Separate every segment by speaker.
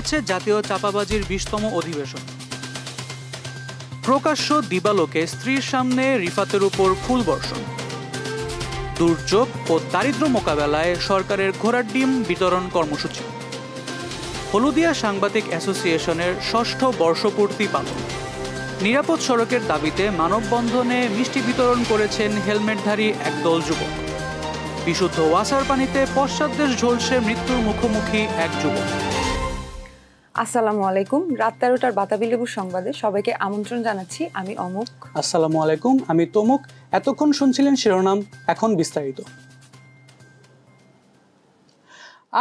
Speaker 1: হয়েছে জাতীয় চাপাবাজির 20তম অধিবেশন। প্রকাশ্য দিবালোকে স্ত্রীর সামনে রিফাতের উপর ফুল বর্ষণ। দুর্যোগ ও দারিদ্র্য মোকাবেলায় সরকারের ঘোড়ার ডিম বিতরণ কর্মসূচি। হলুদিয়া সাংবাদিক অ্যাসোসিয়েশনের 6ষ্ঠ বর্ষপূর্তি পালন। নিরাপদ সড়কের দাবিতে মানববন্ধনে মিষ্টি বিতরণ করেছেন হেলমেটধারী একদল যুবক। বিশুদ্ধ ওয়াসার পানিতে পশ্চাৎদেশ ঝলসে মৃত্যুর মুখোমুখি এক যুবক।
Speaker 2: আসসালামু আলাইকুম। রাত 13টার বাতাবি লেবুর সংবাদে সবাইকে আমন্ত্রণ জানাচ্ছি। আমি অমুক।
Speaker 1: আসসালামু আলাইকুম, আমি তমুক। এতক্ষণ শুনছিলেন শিরোনাম, এখন বিস্তারিত।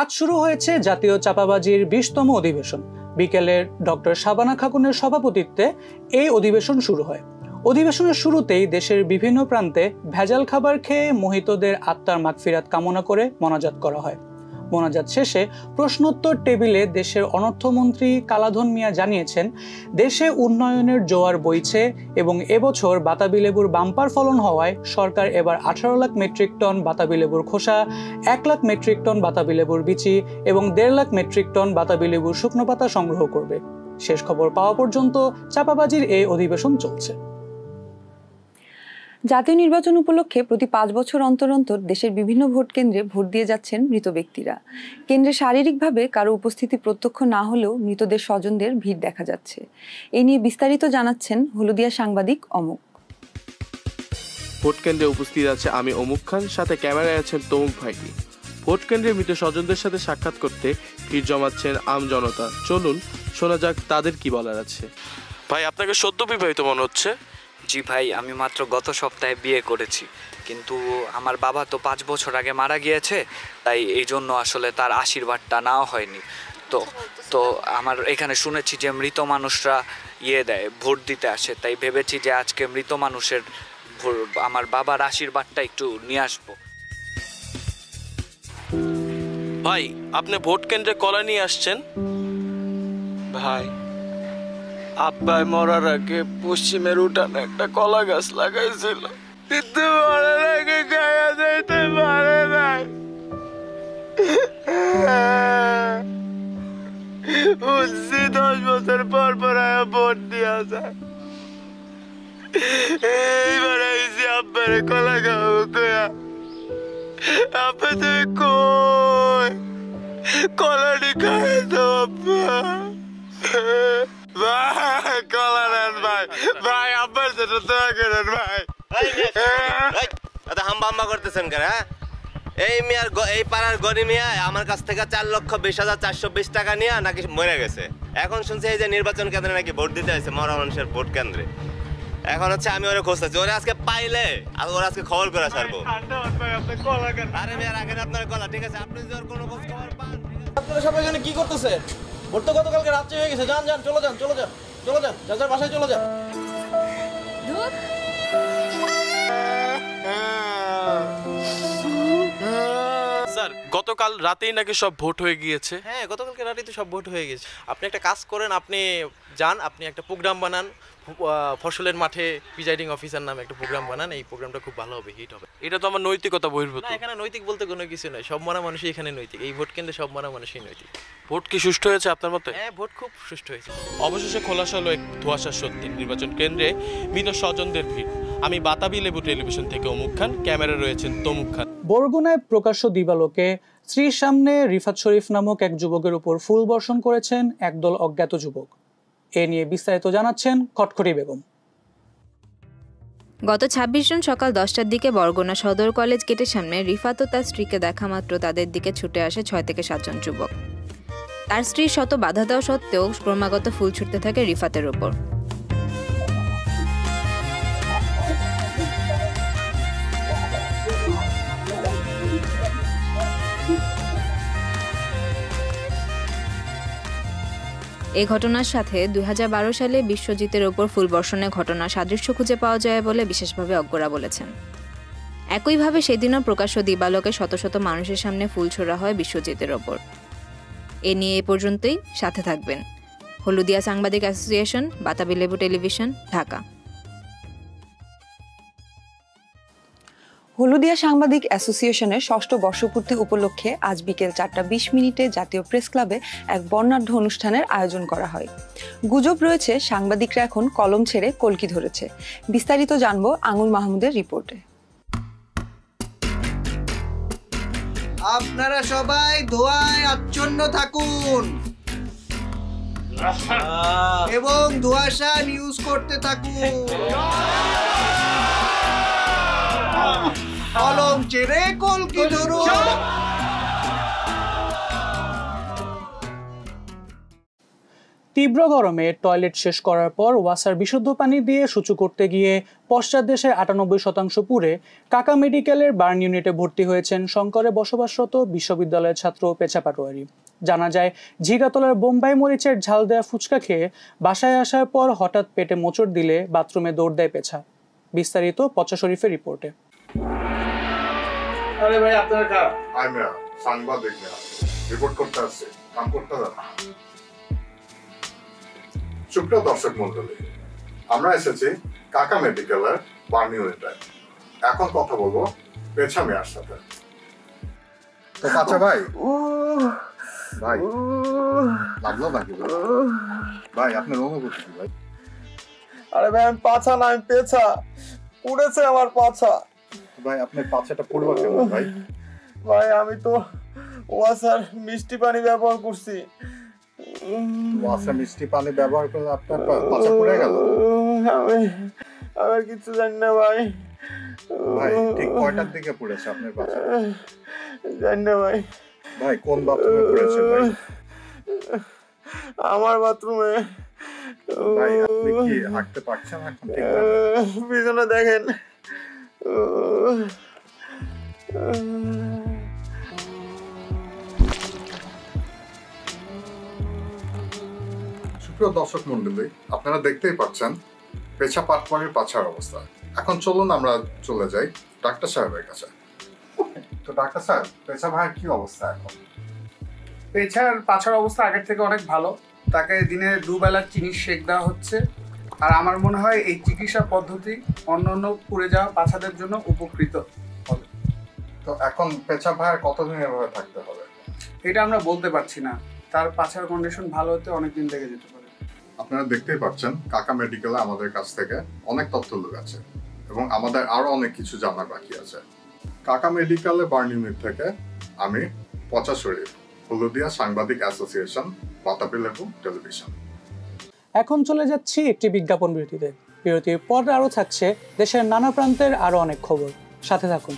Speaker 1: আজ শুরু হয়েছে জাতীয় চাপাবাজির 20তম অধিবেশন। বিকেলে ডক্টর শাবানা খাতুনের সভাপতিত্বে এই অধিবেশন শুরু হয়। অধিবেশনের শুরুতেই দেশের বিভিন্ন প্রান্তে ভেজাল খাবার খেয়ে মোহিতদের আত্মার মাগফিরাত কামনা করে মোনাজাত করা হয়। মোনাজাত শেষে প্রশ্নোত্তর টেবিলে দেশের অর্থমন্ত্রী কালাধন মিয়া জানিয়েছেন, দেশে উন্নয়নের জোয়ার বইছে এবং এবছর বাতাবি লেবুর বাম্পার ফলন হওয়ায় সরকার এবার 18 লাখ মেট্রিক টন বাতাবি লেবুর খোসা, 1 লাখ মেট্রিক টন বাতাবি লেবুর বিচি এবং 1.5 লাখ মেট্রিক টন বাতাবি লেবুর শুকনো পাতা সংগ্রহ করবে। শেষ খবর পাওয়া পর্যন্ত চাপাবাজির এই অধিবেশন চলছে।
Speaker 2: জাতীয় নির্বাচন উপলক্ষে প্রতি 5 বছর অন্তর অন্তর দেশের বিভিন্ন ভোট কেন্দ্রে ভোট দিয়ে যাচ্ছেন মৃত ব্যক্তিরা। কেন্দ্রে শারীরিকভাবে কারো উপস্থিতি প্রত্যক্ষ না হলেও মৃতদের স্বজনদের ভিড় দেখা যাচ্ছে। এ নিয়ে বিস্তারিত জানাচ্ছেন হলুদিয়া সাংবাদিক অমুক।
Speaker 3: ভোট কেন্দ্রে উপস্থিত আছে আমি অমুক খান, সাথে ক্যামেরায় আছেন তমুক ভাইটি। ভোট কেন্দ্রে মৃত স্বজনদের সাথে সাক্ষাৎ করতে ভিড় জমাচ্ছেন আম জনতা। চলুন শোনা যাক তাদের কি বলার আছে। ভাই, আপনাকে সদ্য বিবাহিত মনে হচ্ছে।
Speaker 4: জি ভাই, আমি মাত্র গত সপ্তাহে বিয়ে করেছি, কিন্তু আমার বাবা তো 5 বছর আগে মারা গিয়েছে, তাই এই জন্য আসলে তার আশীর্বাদটা নেওয়া হয়নি। তো আমার এখানে শুনেছি যে মৃত মানুষরা দেয়, ভোট দিতে আসে, তাই ভেবেছি যে আজকে মৃত মানুষের আমার বাবার আশীর্বাদটা একটু নিয়ে আসবো।
Speaker 3: ভাই, আপনি ভোট কেন্দ্রে কলা নিয়ে আসছেন।
Speaker 5: ভাই, আব্বাই মরার আগে পশ্চিমের উঠানে একটা কলা গাছ লাগাইছিল, কিন্তু মরার আগে গায়া যাইতে পারে নাই। বুঝছি 10 বছর পর পর ভোট দিয়া যায়। এইবার আইসি আব্বারে কলা খাবো কয়া। আব্বা তুমি কই? কলাটি খাই তো আব্বা। ভাই কলা নেন ভাই, ভাই আব্বার জন্য দোয়া করেন ভাই।
Speaker 6: হাম্বা করতেছেন কেন? এই পাড়ার গনি মিয়া আমার কাছ থেকে 4,20,420 টাকা নিয়ে নাকি মরে গেছে। এখন শুনছি এই যে নির্বাচন কেন্দ্রে নাকি ভোট দিতে হয়েছে, মরা মানুষের ভোট কেন্দ্রে। এখন হচ্ছে আমি ওরা খুঁজতেছি, ওরা আজকে পাইলে আর ওরা আজকে খবর করে ছাড়বো। আরে মিয়া রাখেন আপনার কলা, ঠিক আছে? আপনি যদি ওর কোনো খোঁজ খবর পান।
Speaker 5: আপনারা সবাই এখানে কি করতেছেন? ভোট তো গতকালকে রাত্রে হয়ে গেছে। যান যান, চলে যান, চলে যান, চলে যান, যার যার বাসায় চলে যান।
Speaker 3: স্যার, গতকাল রাতেই নাকি সব ভোট হয়ে গিয়েছে।
Speaker 5: হ্যাঁ, গতকালকে রাতেই তো সব ভোট হয়ে গেছে। আপনি একটা কাজ করেন, আপনি যান, আপনি একটা প্রোগ্রাম বানান, ফসলের মাঠে প্রিজাইডিং অফিসার নামে একটা প্রোগ্রাম বানান। এই প্রোগ্রামটা খুব ভালো হবে, হিট হবে।
Speaker 3: এটা তো আমার নৈতিকতা বহির্ভূত।
Speaker 5: না, এখানে নৈতিক বলতে কোনো কিছু নয়, সব মরা মানুষই এখানে নৈতিক। এই ভোট কেন্দ্রে সব মরা মানুষই নৈতিক।
Speaker 3: ভোট কি সুষ্ঠু হয়েছে আপনার মতে?
Speaker 5: হ্যাঁ, ভোট খুব সুষ্ঠু হয়েছে।
Speaker 3: অবশেষে খোলাসা হলো এক ধোঁয়াশার সত্যি। নির্বাচন কেন্দ্রে মৃত স্বজনদের ভিড়। আমি বাতাবি লেবু টেলিভিশন থেকে অমুক খান, ক্যামেরা রয়েছেন তমুক খান।
Speaker 1: বরগুনায় প্রকাশ্য দিবালোকে স্ত্রীর সামনে রিফাত শরীফ নামক এক যুবকের উপর ফুল বর্ষণ করেছেন একদল অজ্ঞাত যুবক। এ নিয়ে বিস্তারিত জানাচ্ছেন খটখটি বেগম।
Speaker 7: গত 26 জুন সকাল 10টার দিকে বরগুনা সদর কলেজ গেটের সামনে রিফাত ও তার স্ত্রীকে দেখা মাত্র তাদের দিকে ছুটে আসে 6 থেকে 7 জন যুবক। তার স্ত্রীর শত বাধা দেওয়া সত্ত্বেও ক্রমাগত ফুল ছুটতে থাকে রিফাতের উপর। এই ঘটনার সাথে 2012 সালে বিশ্বজিতের ওপর ফুল বর্ষণের ঘটনা সাদৃশ্য খুঁজে পাওয়া যায় বলে বিশেষভাবে অজ্ঞরা বলেছেন। একইভাবে সেদিনও প্রকাশ্য দিবালোকে শত শত মানুষের সামনে ফুল ছোড়া হয় বিশ্বজিতের ওপর। এ নিয়ে এ পর্যন্তই, সাথে থাকবেন। হলুদিয়া সাংবাদিক অ্যাসোসিয়েশন, বাতাবি লেবু টেলিভিশন, ঢাকা।
Speaker 2: হলুদিয়া সাংবাদিক অ্যাসোসিয়েশনের 6ষ্ঠ বর্ষপূর্তি উপলক্ষে আজ বিকেল 4:20 জাতীয় প্রেস ক্লাবে এক বর্ণাঢ্য অনুষ্ঠানের আয়োজন করা হয়। গুজব রয়েছে সাংবাদিকরা এখন কলম ছেড়ে কলকি ধরেছে। বিস্তারিত জানবো আঙুর মাহমুদের রিপোর্টে।
Speaker 8: আপনারা সবাই ধোঁয়ায় আচ্ছন্ন থাকুন এবং ধোঁয়াশা নিউজ করতে থাকুন। কলম ছেড়ে কলকি ধরুন।
Speaker 1: তীব্র গরমে টয়লেট শেষ করার পর ওয়াসার বিশুদ্ধ পানি দিয়ে শুচি করতে গিয়ে পশ্চাৎ দেশের 98% পুড়ে কাকা মেডিকেলের বার্ন ইউনিটে ভর্তি হয়েছেন শঙ্করে বসবাসরত বিশ্ববিদ্যালয়ের ছাত্র পেছা পাটোয়ারি। জানা যায়, ঝিগাতলার বোম্বাই মরিচের ঝাল দেয়া ফুচকা খেয়ে বাসায় আসার পর হঠাৎ পেটে মোচড় দিলে বাথরুমে দৌড় দেয় পেছা। বিস্তারিত পচা শরীফের রিপোর্টে।
Speaker 9: আরে ভাই, আপনার কারা? আমি সাংবাদিক না, রিপোর্ট করতে আসছে, কাম করতে যাবো। সুপ্রিয় দর্শক মন্ডলী, আমরা এসেছি কাকা মেডিকেলের বার্ন ইউনিটে। এখন কথা বলবো পেছা মিয়ার সাথে। তো কাঁচা ভাই, ভাই লাগলো নাকি ভাই? আপনার অনুভূতি কি ভাই?
Speaker 5: আরে ভাই, আমি পাছা না, আমি পেছা। পুড়েছে আমার পাছা।
Speaker 9: ভাই আপনার পাছাটা পুড়লো কেমন ভাই?
Speaker 5: ভাই আমি তো ওয়াসার মিষ্টি পানি ব্যবহার করছি।
Speaker 9: ওয়াসা মিষ্টি পানি ব্যবহার করলে আপনার পাছা পুড়ে গেল?
Speaker 5: আমি আর কিছু জানি না ভাই।
Speaker 9: ভাই ঠিক কয়টার দিকে পুড়েছে আপনার পাছা?
Speaker 5: জানি না ভাই।
Speaker 9: ভাই কোন বাথরুমে পুড়েছে ভাই?
Speaker 5: আমার বাথরুমে।
Speaker 9: ভাই আপনি কি হাঁটতে পারছেন এখন? ঠিক
Speaker 5: পিছনে দেখেন।
Speaker 9: সুপ্রিয় দর্শক মন্ডলী, আপনারা দেখতেই পাচ্ছেন পেছা পাটোয়ারির পাছার অবস্থা। এখন চলুন আমরা চলে যাই ডাক্তার সাহেবের কাছে। তো ডাক্তার সাহেব, পেছা ভাইয়ের কি অবস্থা এখন?
Speaker 10: পেছার পাছার অবস্থা আগের থেকে অনেক ভালো। তাকে দিনে 2 বেলা চিনির শেক দেওয়া হচ্ছে। আর আমার মনে হয় এই চিকিৎসা পদ্ধতি অন্যান্য পুড়ে যাওয়া পাছাদের জন্য উপকৃত হবে।
Speaker 9: তো এখন পেছা ভাইয়ের কতদিন এভাবে থাকতে হবে?
Speaker 10: এটা আমরা বলতে পারছি না। তার পাছার কন্ডিশন ভালো হতে অনেকদিন লেগে যেতে পারে।
Speaker 9: আপনারা দেখতেই পাচ্ছেন কাকা মেডিকেলে আমাদের কাছ থেকে অনেক তথ্য লুকাচ্ছে এবং আমাদের আরো অনেক কিছু জানার বাকি আছে। কাকা মেডিকেলে বার্ন ইউনিট থেকে আমি পচা শরীফ, হলুদিয়া সাংবাদিক অ্যাসোসিয়েশন, বাতাবি লেবু টেলিভিশন।
Speaker 1: এখন চলে যাচ্ছি একটি বিজ্ঞাপন বিরতিতে। বিরতির পর আরও থাকছে দেশের নানা প্রান্তের আরো অনেক খবর। সাথে থাকুন।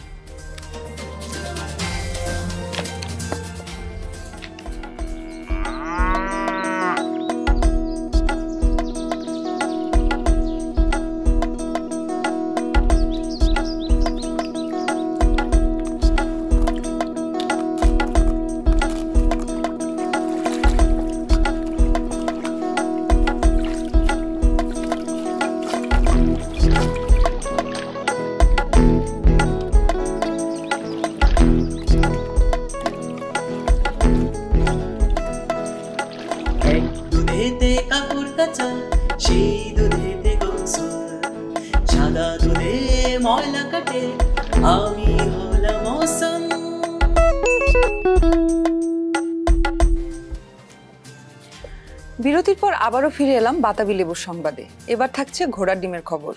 Speaker 2: বিরতির পর আবারও ফিরে এলাম বাতাবি লেবুর সংবাদে। এবার থাকছে ঘোড়ার ডিমের খবর।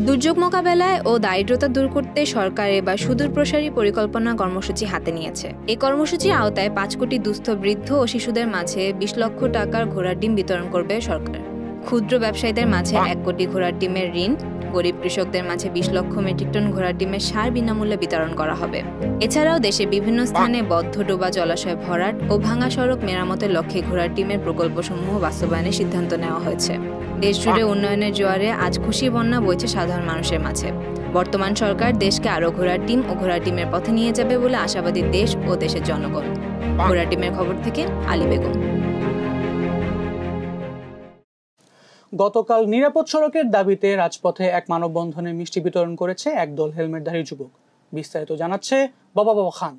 Speaker 7: দুর্যোগ মোকাবেলায় ও দারিদ্রতা দূর করতে সরকার এবার সুদূরপ্রসারী পরিকল্পনা কর্মসূচি হাতে নিয়েছে। এই কর্মসূচির আওতায় 5 কোটি দুস্থ বৃদ্ধ ও শিশুদের মাঝে 20 লক্ষ টাকার ঘোড়ার ডিম বিতরণ করবে সরকার। ক্ষুদ্র ব্যবসায়ীদের মাঝে 1 কোটি ঘোড়ার ডিমের ঋণ, গরিব কৃষকদের মাঝে 20 লক্ষ মেট্রিক টন ঘোড়ার ডিমের সার বিনামূল্যে বিতরণ করা হবে। এছাড়াও দেশে বিভিন্ন স্থানে বদ্ধ ডোবা জলাশয় ভরাট ও ভাঙা সড়ক মেরামতের লক্ষ্যে ঘোড়ার ডিমের প্রকল্পসমূহ বাস্তবায়নের সিদ্ধান্ত নেওয়া হয়েছে। দেশজুড়ে উন্নয়নের জোয়ারে আজ খুশি বন্যা বইছে সাধারণ মানুষের মাঝে। বর্তমান সরকার দেশকে আরও ঘোড়ার ডিম ও ঘোড়ার ডিমের পথে নিয়ে যাবে বলে আশাবাদী দেশ ও দেশের জনগণ। ঘোড়ার ডিমের খবর থেকে আলী বেগম।
Speaker 1: গতকাল নিরাপদ সড়কের দাবিতে রাজপথে এক মানববন্ধনে মিষ্টি বিতরণ করেছে একদল হেলমেটধারী যুবক। বিস্তারিত জানাচ্ছে বাবা খান।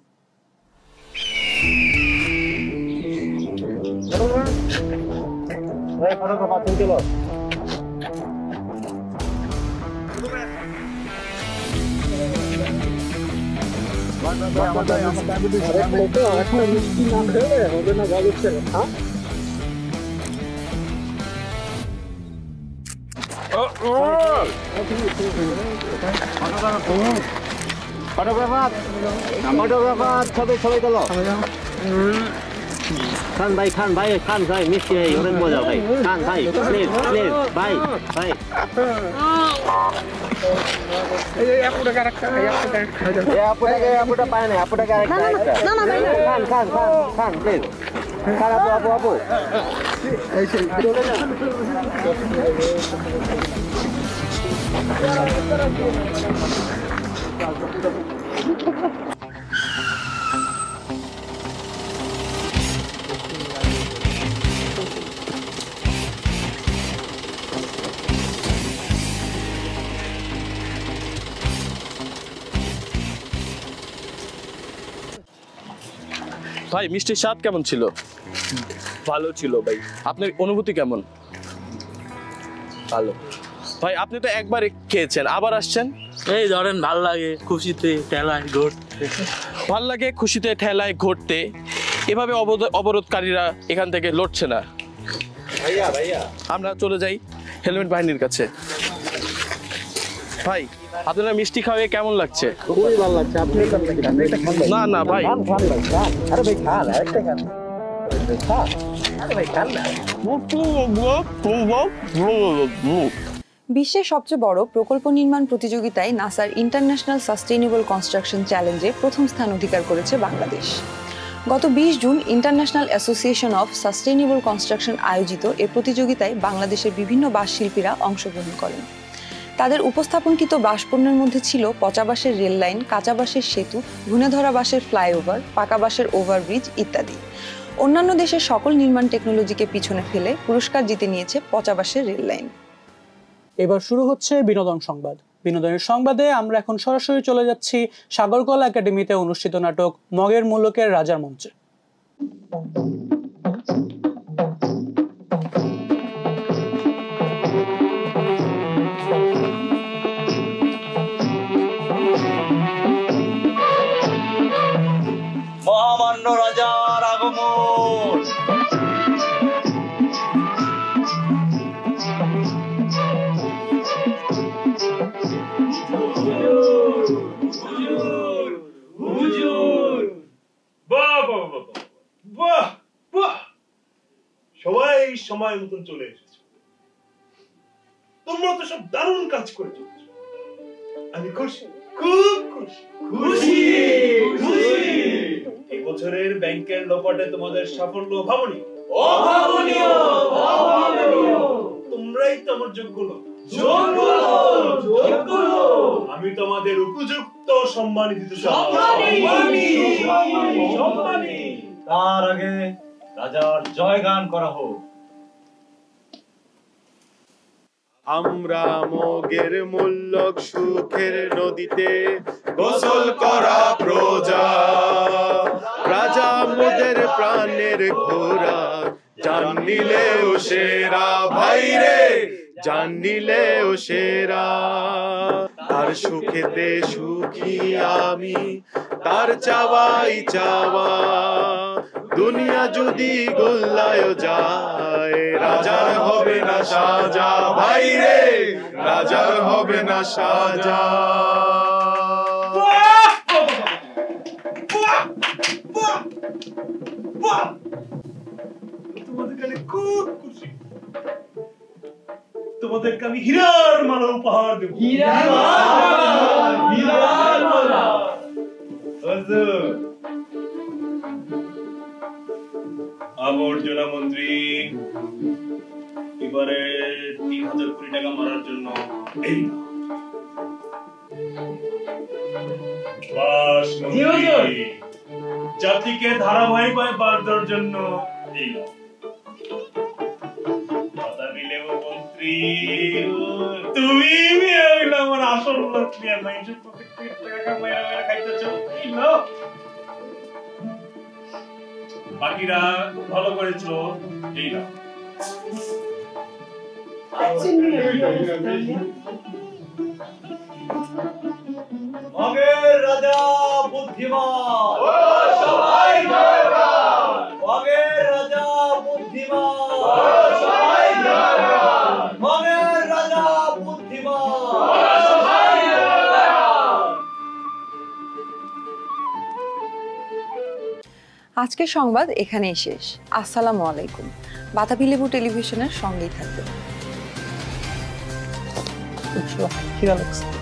Speaker 11: খান ভাই খান ভাই মিষ্টি ভাই অনেক মজা ভাই খান ভাই প্লিজ ভাই আপুটা পায় না আপুটাকে খান প্লিজ খান আপু
Speaker 3: ভাই মিষ্টির স্বাদ কেমন ছিল?
Speaker 5: ভালো ছিল ভাই।
Speaker 3: আপনার অনুভূতি কেমন?
Speaker 5: ভালো।
Speaker 3: ভাই আপনি তো একবার খেয়েছেন আবার আসছেন?
Speaker 5: এই ধরেন ভাল লাগে খুশিতে ঠেলায় ঘুরতে।
Speaker 3: ভাল লাগে খুশিতে ঠেলায় ঘুরতে। এভাবে অবরোধকারীরা এখান থেকে লড়ছে না। ভাইয়া আমরা চলে যাই হেলমেট বাহিনীর কাছে। ভাই আপনারা মিষ্টি খাওয়া কেমন লাগছে?
Speaker 11: খুবই ভালো লাগছে। আপনি
Speaker 3: না না ভাই
Speaker 11: আরে ভাই খান আরেকটা খান
Speaker 2: বিশ্বের সবচেয়ে বড় প্রকল্প নির্মাণ প্রতিযোগিতায় নাসার ইন্টারন্যাশনাল সাস্টেইনেবল কনস্ট্রাকশন চ্যালেঞ্জে প্রথম স্থান অধিকার করেছে বাংলাদেশ। গত 20 June international association of sustainable construction আয়োজিত এ প্রতিযোগিতায় বাংলাদেশের বিভিন্ন বাঁশশিল্পীরা অংশগ্রহণ করেন। তাদের উপস্থাপনকৃত বাঁশপণ্যের মধ্যে ছিল পচা বাঁশের রেল লাইন, কাঁচা বাঁশের সেতু, ঘুণে ধরা বাঁশের ফ্লাইওভার, পাকা বাঁশের ওভারব্রিজ ইত্যাদি। অন্যান্য দেশের সকল নির্মাণ টেকনোলজিকে পিছনে ফেলে পুরস্কার জিতে নিয়েছে পচা বাঁশের রেল লাইন।
Speaker 1: এবার শুরু হচ্ছে বিনোদন সংবাদ। বিনোদনের সংবাদে আমরা এখন সরাসরি চলে যাচ্ছি সাগরকলা একাডেমিতে অনুষ্ঠিত নাটক মগের মুলুকের রাজার মঞ্চে।
Speaker 5: মহামান্য রাজার আগমন।
Speaker 12: সবাই সময় মতন চলে এসেছে। তোমরা তো সব দারুণ কাজ করে চলেছ। আমি খুশি, খুব খুশি খুশি খুশি। এই বছরের ব্যাংকের লোপাটে তোমাদের সাফল্য অভাবনীয় অভাবনীয় অভাবনীয়। তোমরাই তো আমার যোগ্য লোক। যোগ্য যোগ্য। আমি তোমাদের উপযুক্ত সম্মানী দিতে চাই। সম্মানী। তার আগে রাজার জয়গান করা হোক।
Speaker 13: আমরা মগের মুল্লক সুখের নদীতে গোসল করা প্রজা, রাজা মোদের প্রাণের ঘোড়া, জান নিলেও সেরা ভাইরে, জান নিলেও সেরা। তার সুখেতে সুখী আমি, তার চাওয়াই চাওয়া, দুনিয়া যদি গোল্লায় যায়, রাজার হবে না সাজা ভাইরে, রাজার হবে না সাজা।
Speaker 12: তোমাদেরকে আমি খুব খুশি। তোমাদেরকে আমি হীরার মালা উপহার দেব। হীরার মালা। আবর্জনা মন্ত্রী এবারে 3000 কোটি টাকা মারার জন্য এই জাতিকে ধারাবাহিকভাবে বাদ দেওয়ার জন্য এই কথা দিলে মন্ত্রী তুমি আমার আসল লোক নিয়ে মাইন্ডের পকেট থেকে টাকা মাইরা খাইতেছ। বাকিরা ভালো করেছো এই না। মগের রাজা বুদ্ধিমান ও সবাই জয়গান মগের রাজা বুদ্ধিমান ও সবাই জয়গান মগের রাজা বুদ্ধিমান ও সবাই জয়গান।
Speaker 2: আজকের সংবাদ এখানেই শেষ। আসসালামু আলাইকুম। বাতাবি লেবু টেলিভিশনের সঙ্গেই থাকবেন।
Speaker 1: খিদা লাগছে।